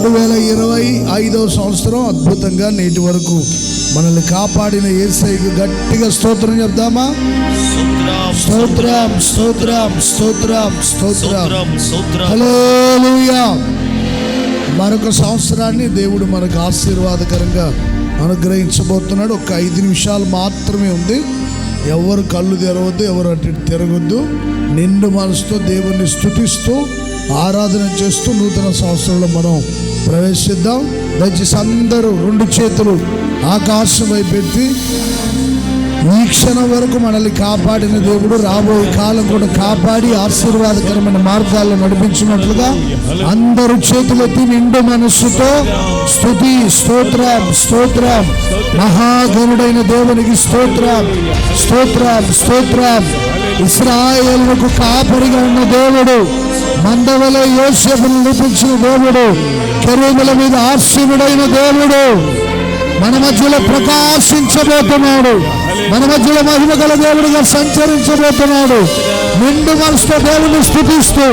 2025వ సంవత్సరం అద్భుతంగా నేటి వరకు మనల్ని కాపాడిన యేసయ్యకు గట్టిగా స్తోత్రం చెప్దామా? స్తోత్రం స్తోత్రం స్తోత్రం స్తోత్రం. హల్లెలూయా. మరొక సంవత్సరాన్ని దేవుడు మనకు ఆశీర్వాదకరంగా అనుగ్రహించబోతున్నాడు. ఒక 5 నిమిషాలు మాత్రమే ఉంది. ఎవరు కళ్ళు తెరవద్దు, ఎవరు అటు తిరగొద్దు. నిండు మనసుతో దేవుణ్ణి స్తుతిస్తూ ఆరాధన చేస్తూ నూతన సంవత్సరంలో మనం ప్రవేశిద్దాం. దయచేసి అందరూ 2 చేతులు ఆకాశం వైపు పెట్టి, ఈ క్షణం వరకు మనల్ని కాపాడిన దేవుడు రాబోయే కాలం కూడా కాపాడి ఆశీర్వాదకరమైన మార్గాల్లో నడిపించినట్లుగా అందరూ చేతులెత్తి నిండు మనస్సుతో స్తుతి స్తోత్రం స్తోత్రం. మహాగణుడైన దేవునికి స్తోత్రం స్తోత్రం స్తోత్రం. ఇశ్రాయేలుకు కాపరిగా ఉన్న దేవుడు, మందవలె యోసేపును నడిపించిన దేవుడు, కెరూబుల మీద ఆసీనుడైన దేవుడు మన మధ్యలో ప్రకాశించబోతున్నాడు. మన మధ్యలో మహిమ గల దేవుడిగా సంచరించబోతున్నాడు. నిండు మనసుతో దేవుని స్తుతిస్తూ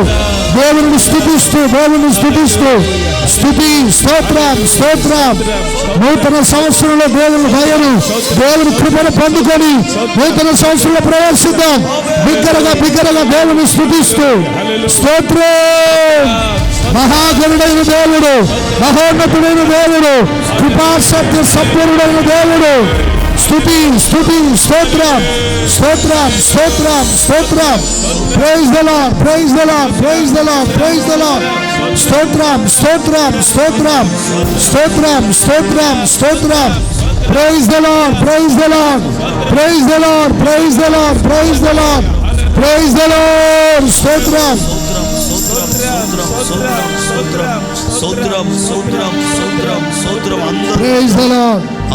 దేవుని స్తుతిస్తూ దేవుని స్తుతిస్తూ స్తుతి స్తోత్రం స్తోత్రం. నూతన సంవత్సరంలో దేవుని భయము దేవుని కృపను పొందుకొని నూతన సంవత్సరంలో ప్రవేశిద్దాం. బిగ్గరగా దేవుని స్తుతిస్తూ స్తోత్రం. మహాగణుడైన దేవుడు, మహోన్నతుడైన దేవుడు, కృపా సత్య సంపూర్ణుడైన దేవుడు. స్తుతి స్తుతి స్తోత్రం స్తోత్రం స్తోత్రం స్తోత్రం. Praise the lord praise the lord praise the lord praise the lord. స్తోత్రం స్తోత్రం స్తోత్రం స్తోత్రం స్తోత్రం స్తోత్రం. Praise the lord praise the lord praise the lord praise the lord praise the lord praise the lord. స్తోత్రం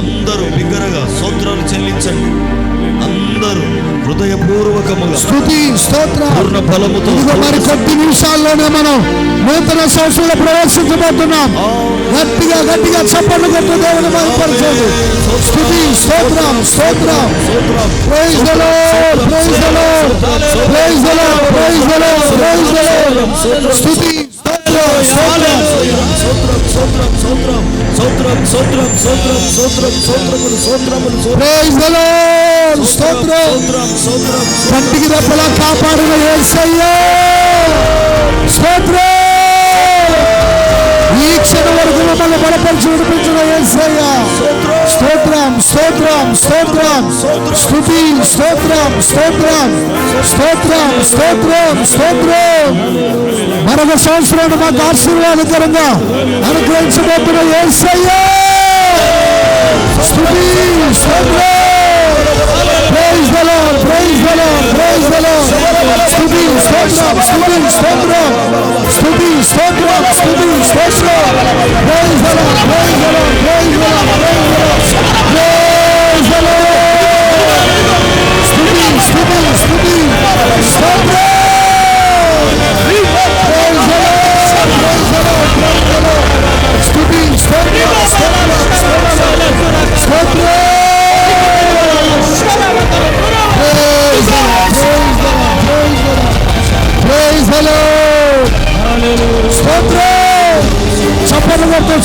అందరూ బిగ్గరగా స్తోత్రాలు చెల్లించండి. అందరూ హృదయపూర్వకముగా స్తుతి స్తోత్రం పూర్ణ బలముతో. మరి కొద్ది నిమిషాల్లోనే మనం నూతన సంవత్సరంలో ప్రవేశించబోతున్నాం. గట్టిగా చప్పట్లు కొట్టు దేవుని మహిమపరచండి. స్తుతి స్తోత్రం స్తోత్రం. Praise the lord praise the lord praise the lord praise the lord praise the lord. స్తుతి కంటికి రెప్పలా కాపాడిన యేసయ్యా స్తోత్రం. ఈ క్షణం వరకు మమ్మల్ని బలపరిచి నడిపించిన యేసయ్యా స్తోత్రం స్తోత్రం స్తోత్రం. స్తుతి స్తోత్రం స్తోత్రం స్తోత్రం స్తోత్రం స్తోత్రం. మరొక సంవత్సరాన్ని మాకు ఆశీర్వాదకరంగా అనుగ్రహించబోతున్న యేసయ్యా స్తుతి స్తోత్రం. Praise the lord praise the lord praise the lord. స్తుతి స్తోత్రం స్తుతి స్తోత్రం స్తుతి స్తోత్రం స్తుతి స్తోత్రం. Praise the lord praise the lord praise the lord praise the lord. స్తుతి స్తుతి స్తుతి స్తోత్రం. స్తుతి స్తోత్రం స్తోత్రం.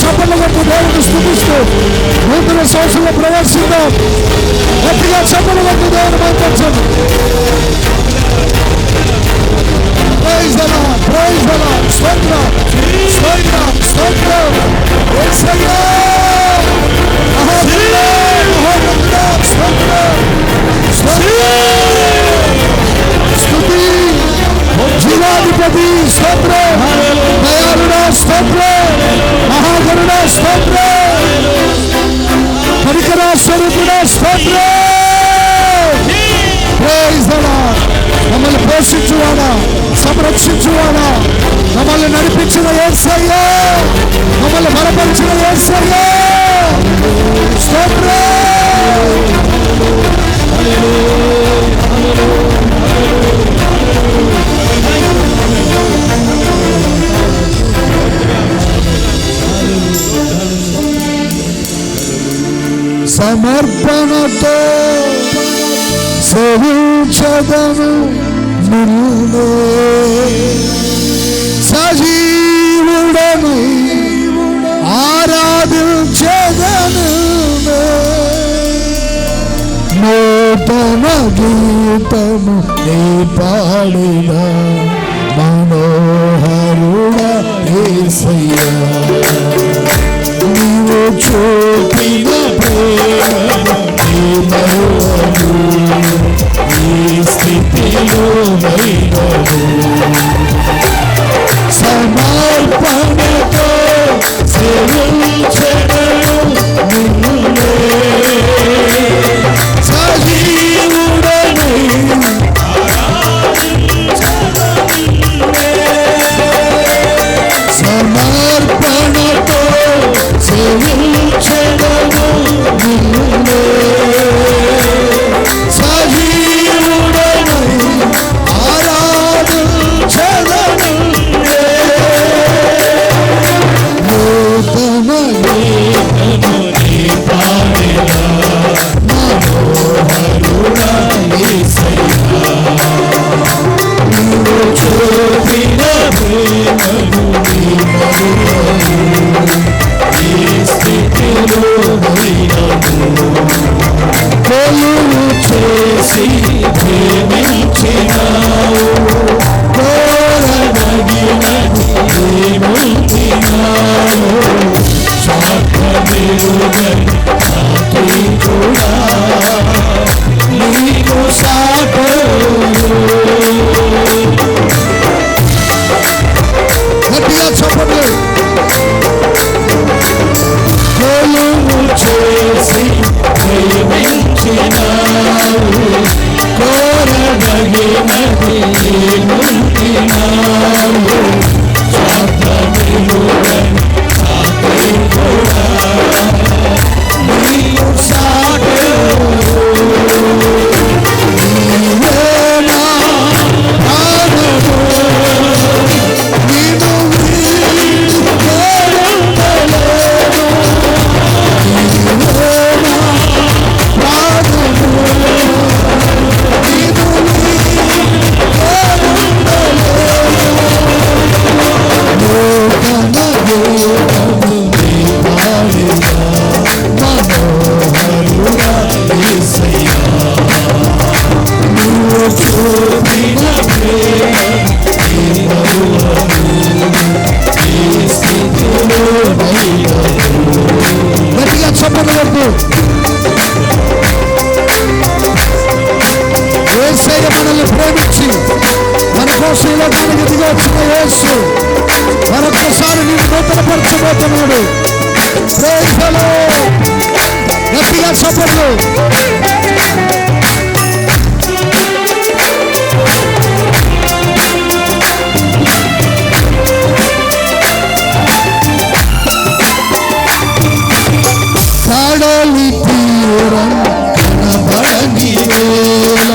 చప్పట్లు కొట్టు దేవుని స్తుతిస్తూ నూతన సంవత్సరంలో ప్రవేశిద్దాం. గట్టిగా చప్పట్లు కొట్టు దేవుని మహిమపరచండి. Praise the lord praise the lord. స్తోత్రం స్తోత్రం స్తోత్రం. యేసయ్యా స్తుతి. జీవాధిపతి స్తోత్రం. దయాళుడా స్తోత్రం. మహాగణుడా స్తోత్రం. పరికరా స్వరూపుడా స్తోత్రం. Praise the lord. మమ్మల్ని పోషించువాడా, సంరక్షించువాడా, మమ్మల్ని నడిపించిన యేసయ్యా, మమ్మల్ని బలపరిచిన యేసయ్యా స్తోత్రం. సమర్పణతో సేవించదను నిన్నే, సజీవుడనై నూతన గీతము నీ పాడిన మనోహరుడా యేసయ్యా, నీవు చూపిన ప్రేమను నీ మరువను, ఈ స్థితిలో నైనను సమర్పణతో సేవించెదను నిన్నే, సజీవుడనై సమర్పణతో సేవించెదను నిన్నే, సజీవుడనై ఆరాధించెదను నిన్నే. నూతన గీతము నీ పాడిన మనోహరుడా యేసయ్యా, నీవు చూపిన ప్రేమను నీ మరువను, ఈ స్థితిలో నైనను కొలువు చేసి ప్రేమించినావు, కోరదగినది ఏముందినావు, సాధ్యమేరుగని సాత్వికుడా నీకు సాటోరు. గట్టిగా చెప్పండి. కొలువు చేసి ప్రేమించినావు, కోరదగినది ఏముందినావు, సాధ్యమేరుగని సాత్వికుడా నీకు సాటోరు. నీవే నా ప్రాణము, నిన్ను వీడలేను, నీవే నా ప్రాణము, నిన్ను వీడలేను. నూతన గీతము నీ పాడిన మనోహరుడా యేసయ్యా, నీవు చూపిన ప్రేమను నీ మరువను, ఈ స్థితిలో నైనను. గట్టిగా చెప్పండి. యేసయ్య మనల్ని ప్రేమించి మన కోసం ఈ లోకానికి దిగి వచ్చిన యేసు మరొక్కసారి నేను నూతనపరచబోతున్నాడు. Praise the lord. గట్టిగా చెప్పండి. కడలి తీరం కనబడని వేళ,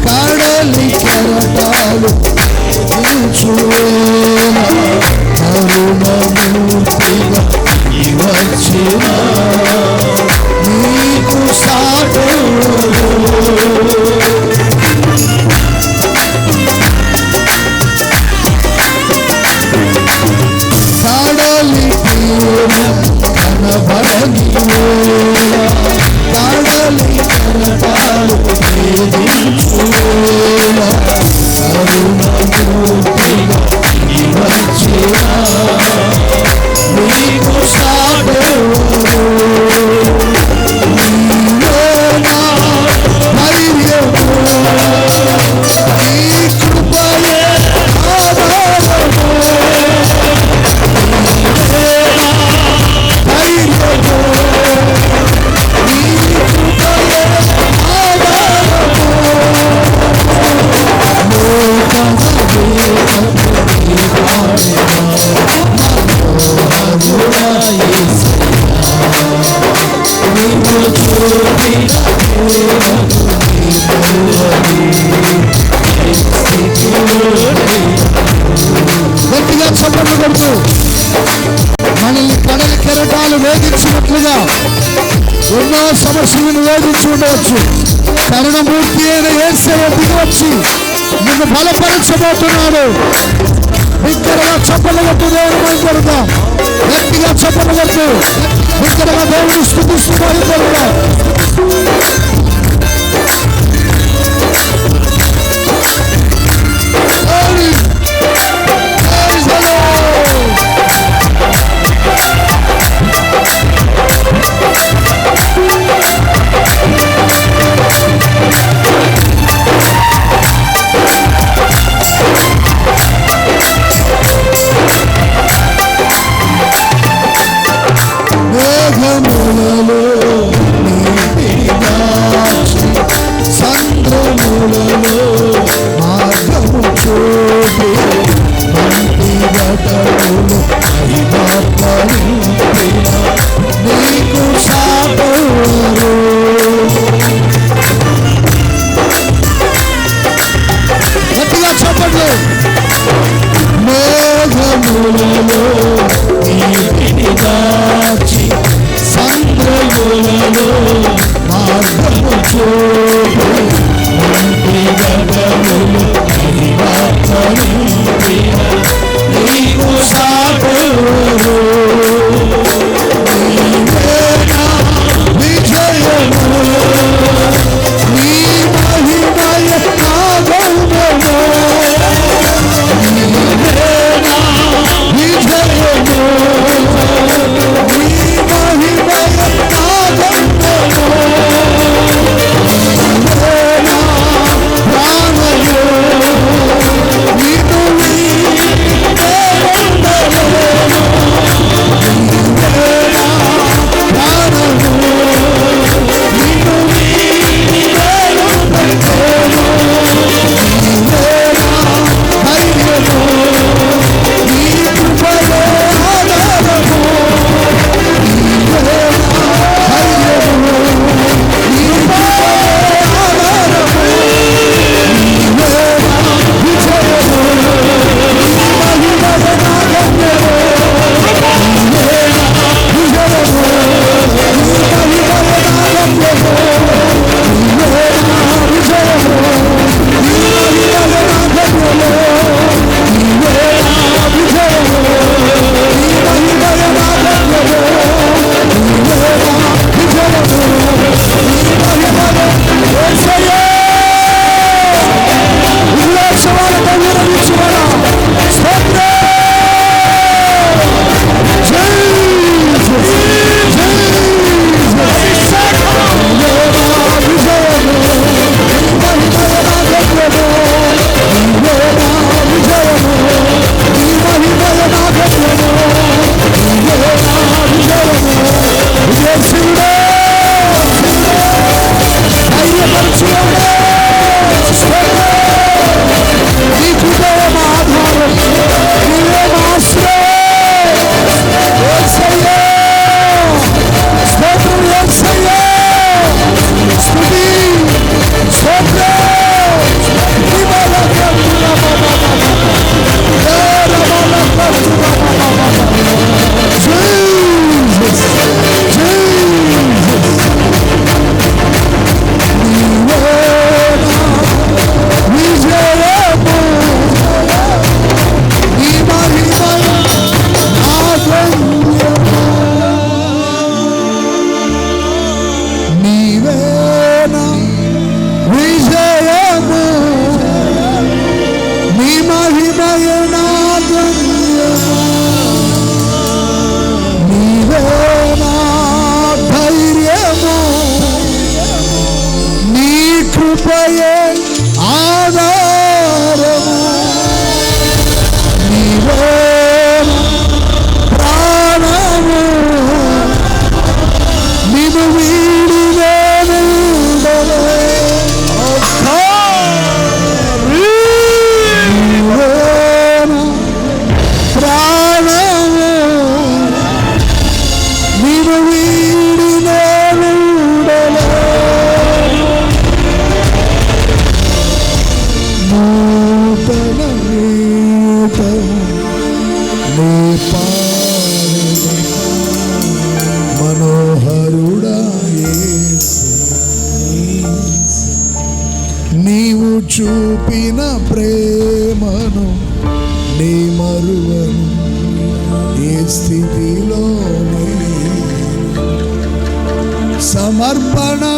కడలి కెరటాలు చూవేళ, కరుణమూర్తిగా వచ్చిన నీకు సాటోరు. కడలి తీరం కనబడని వేళ, కడలి కెరటాలు చూవేళ, కరుణమూర్తిగా వచ్చిన నీకు సాటోరు. నీవే నా ధైర్యము, నీ కృపయే ఆధారము, నీవే నా ధైర్యము, నీ కృపయే ఆధారము. నూతన గీతము నీ పాడిన మనోహరుడా యేసయ్యా, నీవు చూపిన ప్రేమను నీ మరువను, ఈ స్థితిలో నైనను. గట్టిగా చప్పట్లు కొడుతూ మనల్ని కడలి కెరటాలు వేధించినట్లుగా ఎన్నో సమస్యలను వేధించి ఉండవచ్చు. కరుణమూర్తి అయిన యేసయ్య దిగి వచ్చి నిన్ను బలపరచబోతున్నాడు. బిగ్గరగా చప్పట్లు కొట్టు దేవుని మహిమపరుద్దాం. గట్టిగా చప్పట్లు కొట్టు బిగ్గరగా దేవుని స్తుతిస్తూ మహిమపరుద్దాం.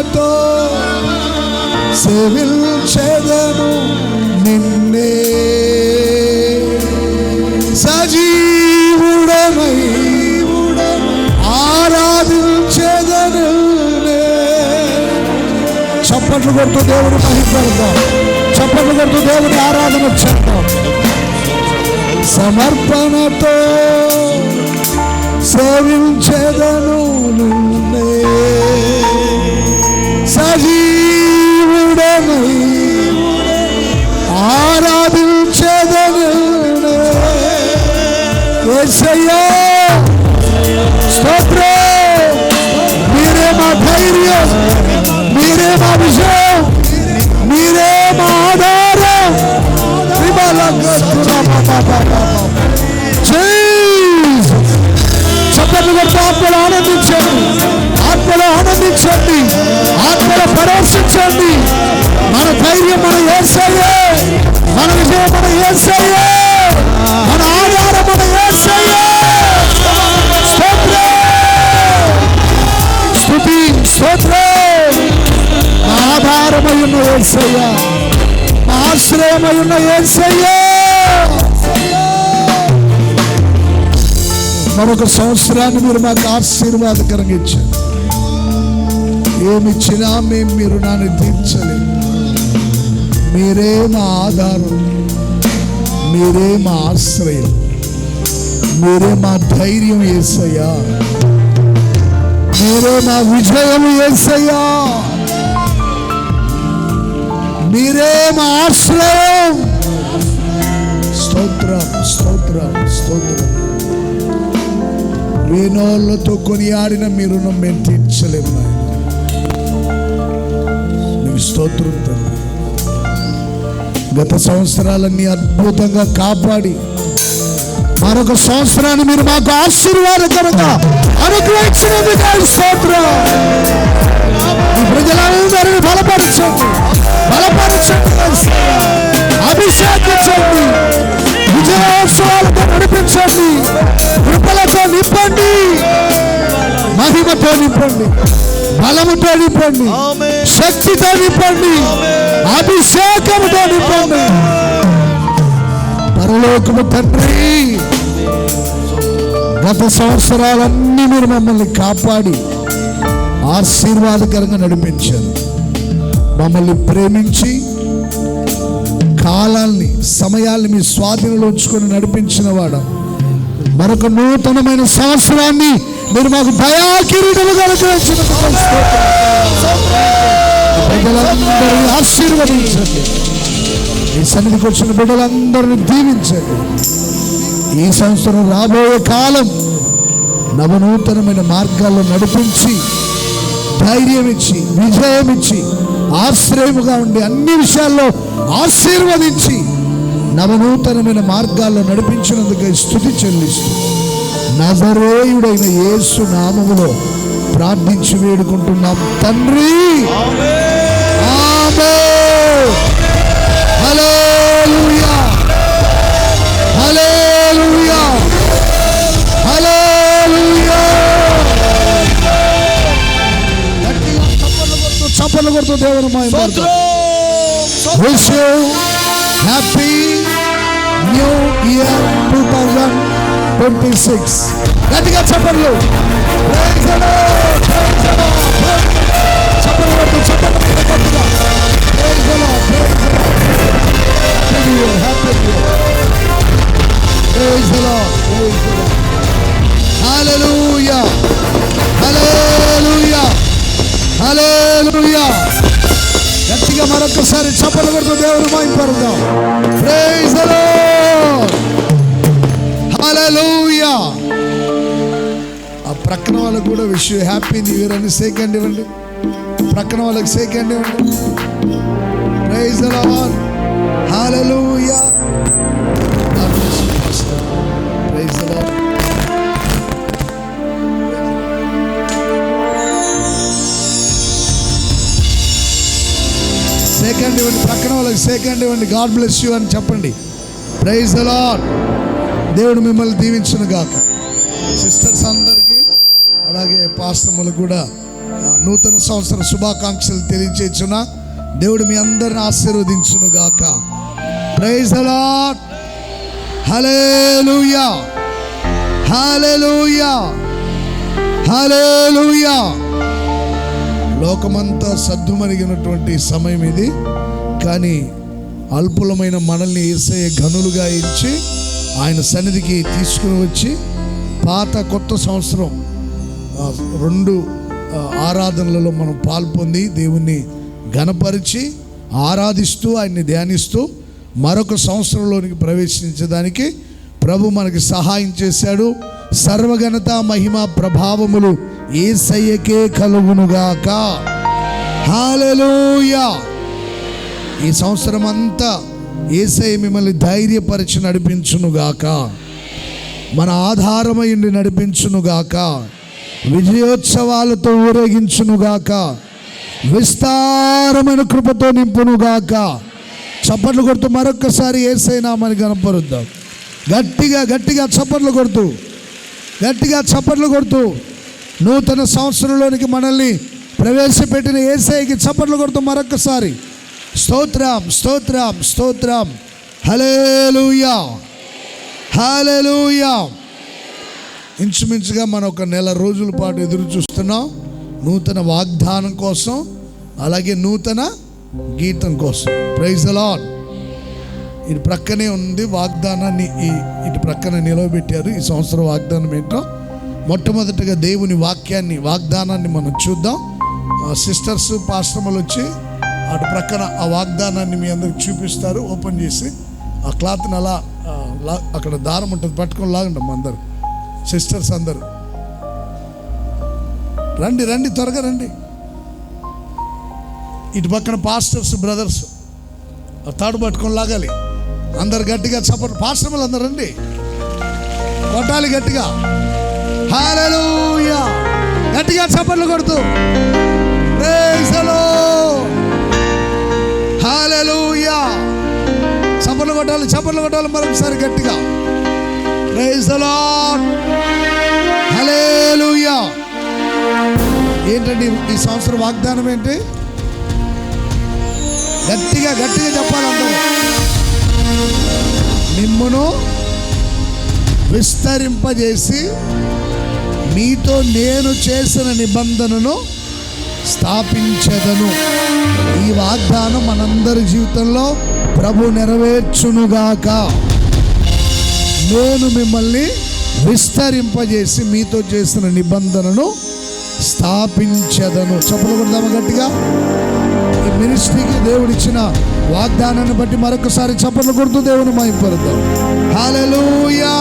సమర్పణతో సేవించెదను నిన్నే, సజీవుడనై ఆరాధించెదను. చప్పట్లు కొడుతూ దేవుని మహిమపడతాం, చప్పట్లు కొడుతూ దేవుని ఆరాధన చేద్దాం. సమర్పణతో సేవించెదను నిన్నే, సజీవుడనై ఆరాధించెదను. యేసయ్యా స్తోత్రం, మీరే మా ధైర్యం, మీరే మా విజయం, మీరే మా ఆధారం. చప్పట్లు కొడుతూ ఆత్మలో ఆనందించండి, ఆత్మలో ఆనందించండి, ఆత్మలో పరవశించండి. మన ధైర్యం మన యేసయ్యే, మన విజయం మన యేసయ్యే, మన ఆధారం మన యేసయ్యే. స్తోత్రం, స్తుతి, స్తోత్రం. మా ఆధారమై ఉన్న యేసయ్యా, మా ఆశ్రయమై ఉన్న యేసయ్యా. మరొక సంవత్సరాన్ని మీరు మాకు ఆశీర్వాదకరంగా ఇచ్చారు. ఏమిచ్చినా మేము మీ రుణాన్ని తీర్చలేము. మీరే మా ఆధారం, మీరే మా ఆశ్రయం, మీరే మా ధైర్యం యేసయ్యా, మీరే మా విజయం యేసయ్యా, మీరే మా ఆశ్రయం. స్తోత్రం, స్తోత్రం, స్తోత్రం. వేణోళ్ళతో కొనియాడిన మీ రుణం మేము తీర్చలేము. మీకు స్తోత్రం తండ్రి. గత సంవత్సరాలన్నీ అద్భుతంగా కాపాడి మరొక సంవత్సరాన్ని మీరు మాకు ఆశీర్వాదకరంగా అనుగ్రహించినందుకు స్తోత్రం. ఈ ప్రజలందరినీ బలపరచండి, బలపరచండి, అభిషేకించండి, విజయోత్సవాలతో నడిపించండి, కృపలతో నింపండి, మహిమతో నింపండి, బలముతో నింపండి, శక్తితో నింపండి, అభిషేకముతో నింపండి. పరలోకము తండ్రి, గత సంవత్సరాలన్నీ మీరు మమ్మల్ని కాపాడి ఆశీర్వాదకరంగా నడిపించారు. మమ్మల్ని ప్రేమించి కాలాల్ని, సమయాల్ని మీ స్వాధీనంలో ఉంచుకొని నడిపించిన వాడు. మరొక నూతనమైన సంవత్సరాన్ని మీరు మాకు దయా కిరీటముగా అనుగ్రహించిన ప్రజలందరినీ ఆశీర్వదించండి. ఈ సన్నిధికి వచ్చిన బిడ్డలందరినీ దీవించండి. ఈ సంవత్సరం రాబోయే కాలం నవనూతనమైన మార్గాల్లో నడిపించి, ధైర్యం ఇచ్చి, విజయం ఇచ్చి, ఆశ్రయముగా ఉండి అన్ని విషయాల్లో ఆశీర్వదించి నవనూతనమైన మార్గాల్లో నడిపించినందుకు స్తుతి చెల్లిస్తూ నజరేయుడైన యేసు నామములో ప్రార్థించి వేడుకుంటున్నాం తండ్రి. ఆమేన్. హల్లెలూయా, హల్లెలూయా, హల్లెలూయా. చప్పట్లు కొడుతూ దేవుని మహిమ. Wish you happy New Year 2026. గట్టిగా చప్పట్లు. Praise the Lord, praise the Lord, praise the Lord. చప్పట్లు కొడుతూ, చప్పట్లు కొడుతూ. Praise the Lord, praise the Lord. Happy New Year, happy New Year. Praise the Lord, praise the Lord. Hallelujah, hallelujah, hallelujah. గట్టిగా మరొకసారి చప్పట్లు కొడుతూ దేవుని మహిమపడదాం. Praise the lord, hallelujah. ఆ ప్రక్కన వాళ్ళకు కూడా wish you happy new year అని సెకండ్ ఇవ్వండి. ప్రక్కన వాళ్ళకి సెకండ్ ఇవ్వండి. Praise the lord, hallelujah. Praise the lord. Shake hand ఇవ్వండి, ప్రక్కన వాళ్ళకి సెకండ్ ఇవ్వండి. గాడ్ బ్లెస్ యూ అని చెప్పండి. Praise the lord. దేవుడు మిమ్మల్ని దీవించును గాక. సిస్టర్స్ అందరికీ అలాగే పాస్టర్లకు కూడా నూతన సంవత్సర శుభాకాంక్షలు తెలియజేస్తున్నా. దేవుడు మీ అందరిని ఆశీర్వదించును గాక. Praise the lord. Hallelujah, hallelujah, hallelujah. లోకమంతా సద్దుమణిగినటువంటి సమయం ఇది. కానీ అల్పులమైన మనల్ని యేసయ్య ఘనులుగా ఎంచి ఆయన సన్నిధికి తీసుకుని వచ్చి పాత కొత్త సంవత్సరం 2 ఆరాధనలలో మనం పాల్పొంది దేవుణ్ణి ఘనపరిచి ఆరాధిస్తూ ఆయన్ని ధ్యానిస్తూ మరొక సంవత్సరంలోనికి ప్రవేశించడానికి ప్రభు మనకి సహాయం చేశాడు. సర్వఘనత మహిమ ప్రభావములు యేసయ్యకే కలుగునుగాక. హల్లెలూయా. ఈ సంవత్సరం అంతా యేసయ్య మిమ్మల్ని ధైర్యపరిచి నడిపించునుగాక. మన ఆధారమైండి నడిపించునుగాక. విజయోత్సవాలతో ఊరేగించునుగాక. విస్తారమైన కృపతో నింపునుగాక. చప్పట్లు కొడుతూ మరొక్కసారి యేసయ్య నామాన్ని కనపరుద్దాం. గట్టిగా గట్టిగా చప్పట్లు కొడుతూ, గట్టిగా చప్పట్లు కొడుతూ నూతన సంవత్సరంలోనికి మనల్ని ప్రవేశపెట్టిన యేసయ్యకి చప్పట్లు కొడుతూ మరొక్కసారి స్తోత్రం, స్తోత్రం, స్తోత్రం. హల్లెలూయా, హల్లెలూయా. ఇంచుమించుగా మనం 1 నెల రోజుల పాటు ఎదురు చూస్తున్నాం నూతన వాగ్దానం కోసం, అలాగే నూతన గీతం కోసం. Praise the lord. ఇటు ప్రక్కనే ఉంది వాగ్దానాన్ని, ఇటు ప్రక్కన నిలవబెట్టారు. ఈ సంవత్సరం వాగ్దానం ఏంటో మొట్టమొదటిగా దేవుని వాగ్దానాన్ని మనం చూద్దాం. సిస్టర్స్ పాస్టర్లు వచ్చి అటు ప్రక్కన ఆ వాగ్దానాన్ని మీ అందరికి చూపిస్తారు. ఓపెన్ చేసి ఆ క్లాత్ని అలా అక్కడ దారం ఉంటుంది, పట్టుకొని లాగండి అందరు. సిస్టర్స్ అందరు రండి, రండి, త్వరగా రండి. ఇటు పక్కన పాస్టర్స్ బ్రదర్స్ తాడు పట్టుకొని లాగాలి. అందరు గట్టిగా చప్పట్లు. పాస్టర్లు అందరు రండి, కొట్టాలి గట్టిగా. హల్లెలూయా. గట్టిగా చప్పట్లు కొడుతూ ప్రైజ్ ది లార్డ్. హల్లెలూయా. చప్పట్లు కొట్టాలి, చప్పట్లు కొట్టాలి మరొకసారి గట్టిగా. Praise the lord. హల్లెలూయా. ఏంటండి ఈ సంవత్సరం వాగ్దానం ఏంటి? గట్టిగా గట్టిగా చెప్పాలి అందరూ. మిమ్మును విస్తరింపజేసి మీతో నేను చేసిన నిబంధనను స్థాపించదను. ఈ వాగ్దానం మనందరి జీవితంలో ప్రభు నెరవేర్చునుగాక. నేను మిమ్మల్ని విస్తరింపజేసి మీతో చేసిన నిబంధనను స్థాపించదను. చప్పట్లు కొడదామా గట్టిగా? ఈ మినిస్ట్రీకి దేవుడిచ్చిన వాగ్దానాన్ని బట్టి మరొకసారి చప్పట్లు కొడుతూ దేవుని మహిమపరుద్దాం. హల్లెలూయా,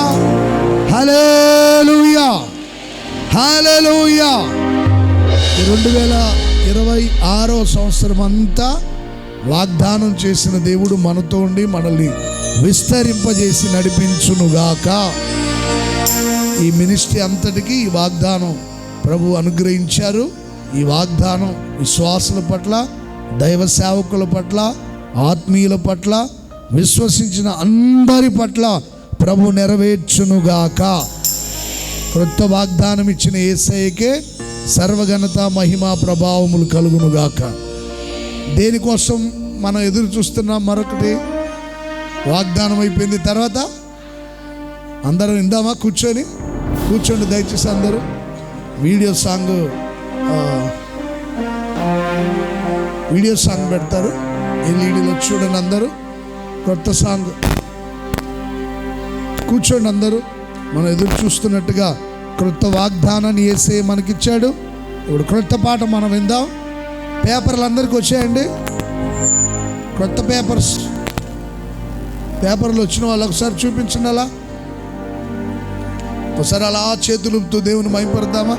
హల్లెలూయా, హల్లెలూయా. 2026వ సంవత్సరం అంతా వాగ్దానం చేసిన దేవుడు మనతో ఉండి మనల్ని విస్తరింపజేసి నడిపించునుగాక. ఈ మినిస్ట్రీ అంతటికి ఈ వాగ్దానం ప్రభు అనుగ్రహించారు. ఈ వాగ్దానం విశ్వాసుల పట్ల, దైవ సేవకుల పట్ల, ఆత్మీయుల పట్ల, విశ్వసించిన అందరి పట్ల ప్రభు నెరవేర్చునుగాక. క్రొత్త వాగ్దానం ఇచ్చిన యేసయ్యకే సర్వఘనత మహిమ ప్రభావములు కలుగునుగాక. దేనికోసం మనం ఎదురు చూస్తున్నాం? మరొకటి వాగ్దానం అయిపోయింది. తర్వాత అందరం ఇందామా? కూర్చోండి దయచేసి అందరూ. వీడియో సాంగ్ పెడతారు ఎల్ఈడీలో, చూడండి అందరూ. కొత్త సాంగ్. కూర్చోండి అందరూ. మనం ఎదురు చూస్తున్నట్టుగా క్రొత్త వాగ్దానాన్ని యేసయ్య మనకిచ్చాడు. ఇప్పుడు క్రొత్త పాట మనం విందాం. పేపర్లు అందరికి వచ్చాయండి? క్రొత్త పేపర్లు వచ్చిన వాళ్ళు ఒకసారి చూపించండి. అలా ఒకసారి అలా చేతులుపుతూ దేవుని మహిమపడదామా?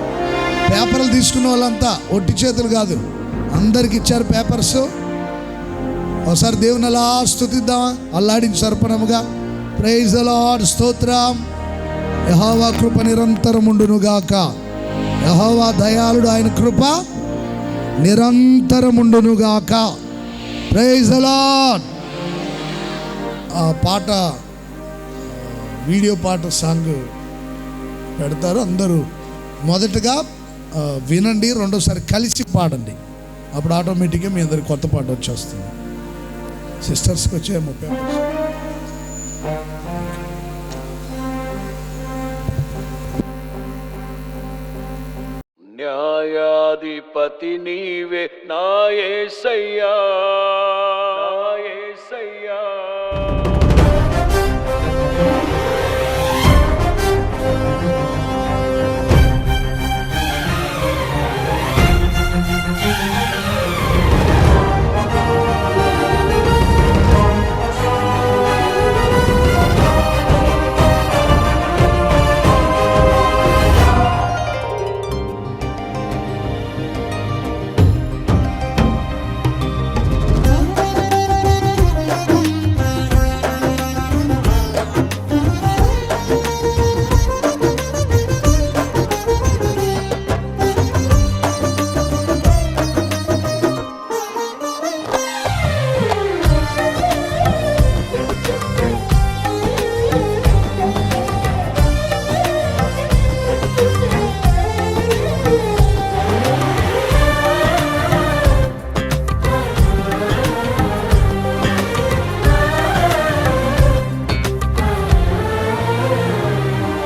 పేపర్లు తీసుకున్న వాళ్ళంతా ఒట్టి చేతులు కాదు, అందరికి ఇచ్చారు పేపర్స్. ఒకసారి దేవుని అలా స్తుతిద్దామా? అల్లాడించి సర్పణముగా. Praise the lord. స్తోత్రం. యెహోవా కృప నిరంతరం ఉండునుగాక. యెహోవా దయాళుడు, ఆయన కృప నిరంతరం ఉండునుగాక. Praise the lord. ఆ పాట వీడియో పాట సాంగ్ పెడతారు అందరూ. మొదటగా వినండి, రెండోసారి కలిసి పాడండి. అప్పుడు ఆటోమేటిక్గా మీ అందరికి కొత్త పాట వచ్చేస్తుంది. సిస్టర్స్కి వచ్చే 30. న్యాయాధిపతి నీవే నా యేసయ్యా, నా యేసయ్యా.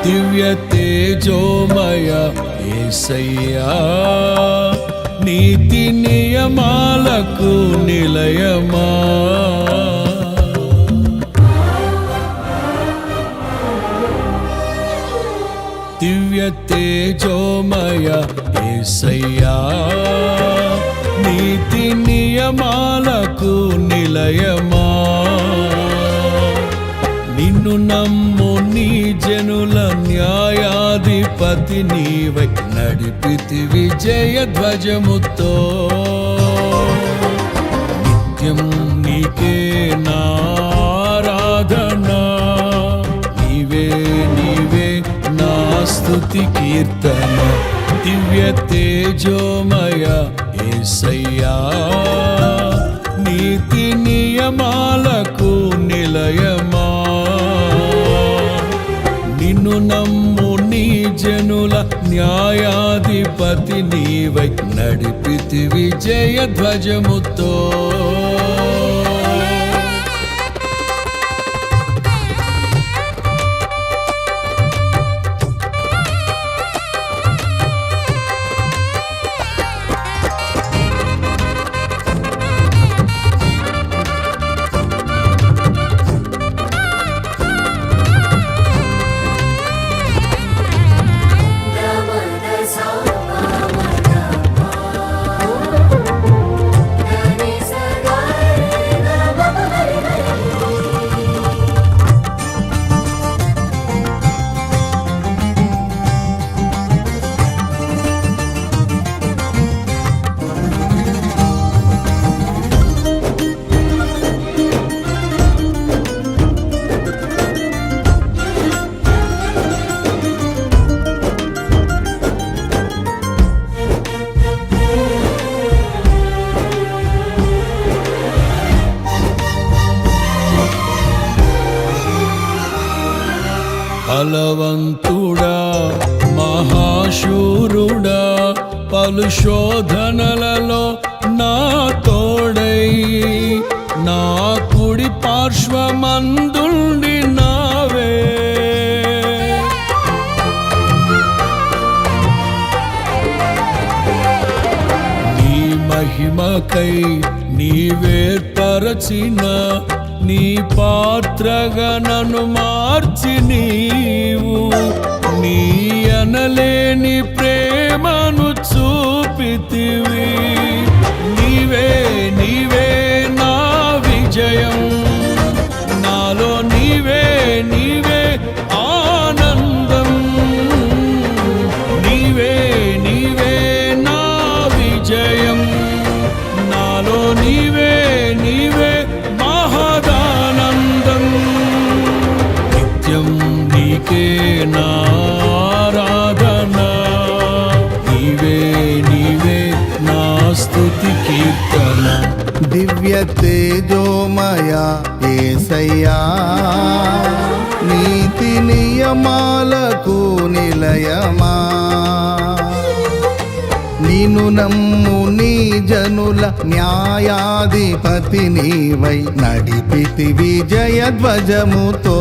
దివ్య తేజోమయ యేసయ్యా, నీతి నియమాలకు నిలయమా. దివ్య తేజోమయ యేసయ్యా, నీతి నియమాలకు నిలయమా. నిన్ను నమ్ము నీ జనుల న్యాయాధిపతి నీవై నడిపితి విజయ ధ్వజముతో. నిత్యం నీకే నారాధన, నీవే నీవే నా స్తుతి కీర్తన. దివ్య తేజోమయ యేసయ్యా, నీతి నియమాలకు నిలయమా. నిన్ను నమ్ము నీ జనుల న్యాయాధిపతి నీవై నడిపితి విజయ ధ్వజముతో. బలవంతుడా మహాశూరుడా, పలు శోధనలలో నా తోడై నా కుడి పార్శ్వమందుండి నావే. నీ మహిమకై నీవేర్పరచిన నీ పాత్రగా నన్ను మార్చి నీవు నీ అనలేని ప్రేమను చూపితివి. నీవే నీవే నా విజయం, నాలో నీవే నీవే ఆనందం. నీవే నీవే నా విజయం, నాలో నీవే నీవే మహదానందం. నిత్యం నీకే నారాధన, నీవే నీవే నా స్తుతి కీర్తన. దివ్య తేజోమయ యేసయ్యా, నీతి నియమాలకు నిలయమా. నిన్ను నమ్ము నీ జనుల న్యాయాధిపతి నీవై నడిపితి విజయ ధ్వజముతో.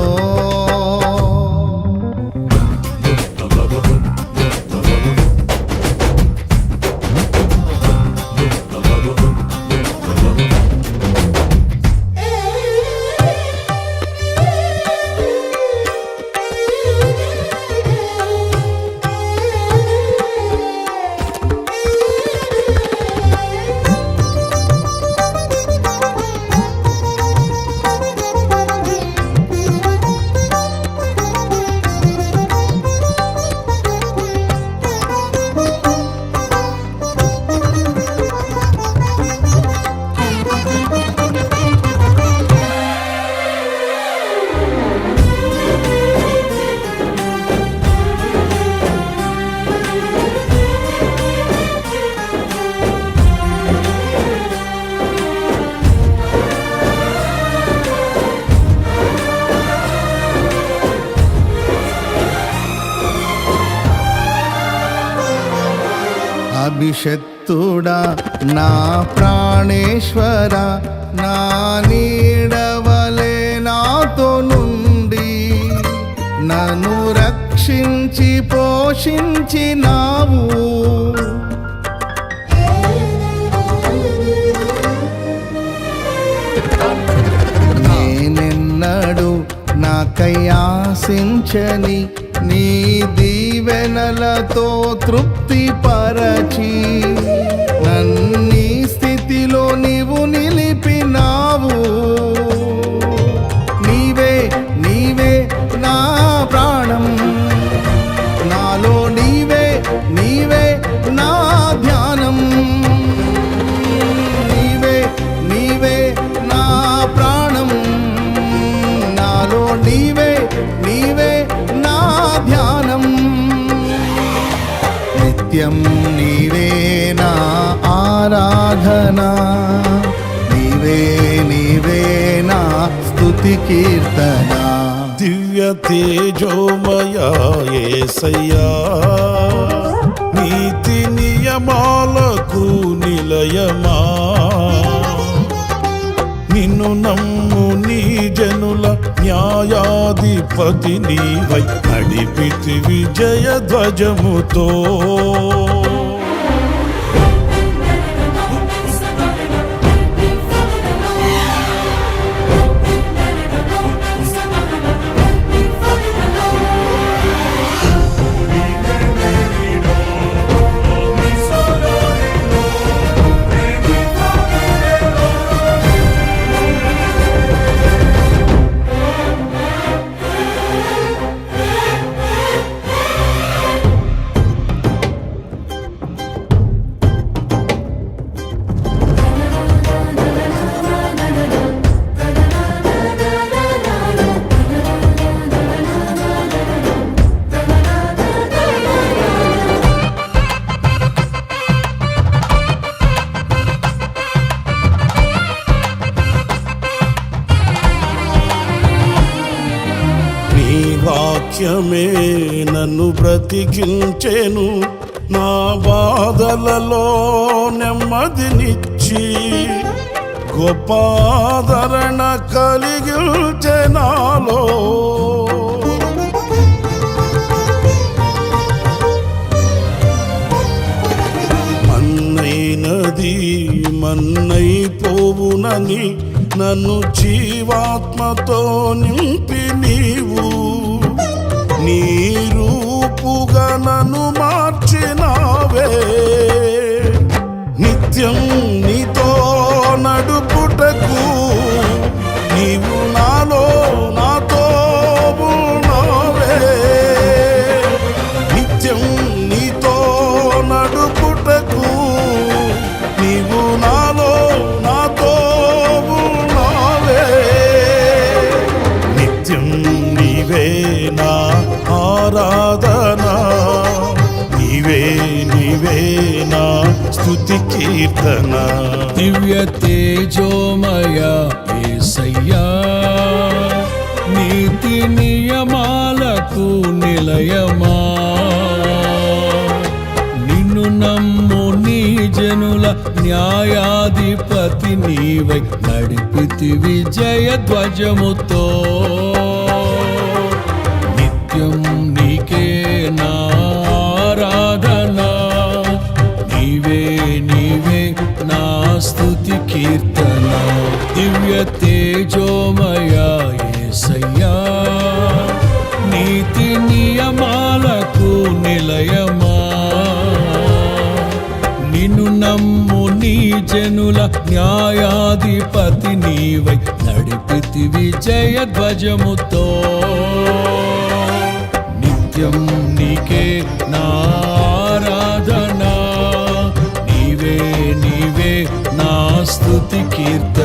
అభిషక్తుడా నా ప్రాణేశ్వర, నా నీడవలే నాతో నుండి నన్ను రక్షించి పోషించినావు. నేనెన్నడు నాకై ఆశించని నీ దీవెనలతో తృప్తి పరచి నన్నీ స్థితిలో నీవు నిలిపినావు. నీవే నీవే నా ప్రాణం, నాలో నీవే నీవే నా ధ్యానం. నీవే నీవే నా ప్రాణం, నాలో నీవే నీవే నా ధ్యానం. నిత్యం నీవే నా ఆరాధన, నీవే నీవే నా స్తుతి కీర్తన. దివ్య తేజోమయ యేసయ్యా, నీతి నియమాలకు నిలయమా, నిన్ను నమ్ము నీ జనుల న్యాయాధిపతి నీవై నడిపితి విజయ ధ్వజముతో. వాక్యమే నన్ను బ్రతికించెను, నా బాధలలో నెమ్మదినిచ్చి గొప్ప ఆదరణ కలిగించె నాలో. మన్నైనది మన్నైపోవునని నన్ను జీవాత్మతో నింపి నీవు నీ రూపుగా నన్ను మార్చినావే. నిత్యం నీతో నడుపుటకు నీవు నాలో నాతో ఉన్నావే. నిత్యం నీతో నడుపుటకు నీవు నాలో నాతో ఉన్నావే. నిత్యం నీవే నా ఆరాధన, నీవే నీవే నా స్తుతి కీర్తన. దివ్య తేజోమయ యేసయ్యా, నీతి నియమాలకు నిలయమా, నిన్ను నమ్ము నీ జనుల న్యాయాధిపతి నీవై నడిపితివి జయధ్వజముతో. నిత్యం నీకే నా ఆరాధన, నీవే నీవే నా స్తుతి కీర్తన. దివ్య తేజోమయ యేసయ్యా, నీతి నియమాలకు నిలయమా. నిన్ను నమ్ము నీ జనుల న్యాయాధిపతి నీవై నడిపితివి జయధ్వజముతో. నిత్యం నీకే నా ఆరాధన, నీవే నీవే నా స్తుతి కీర్తన.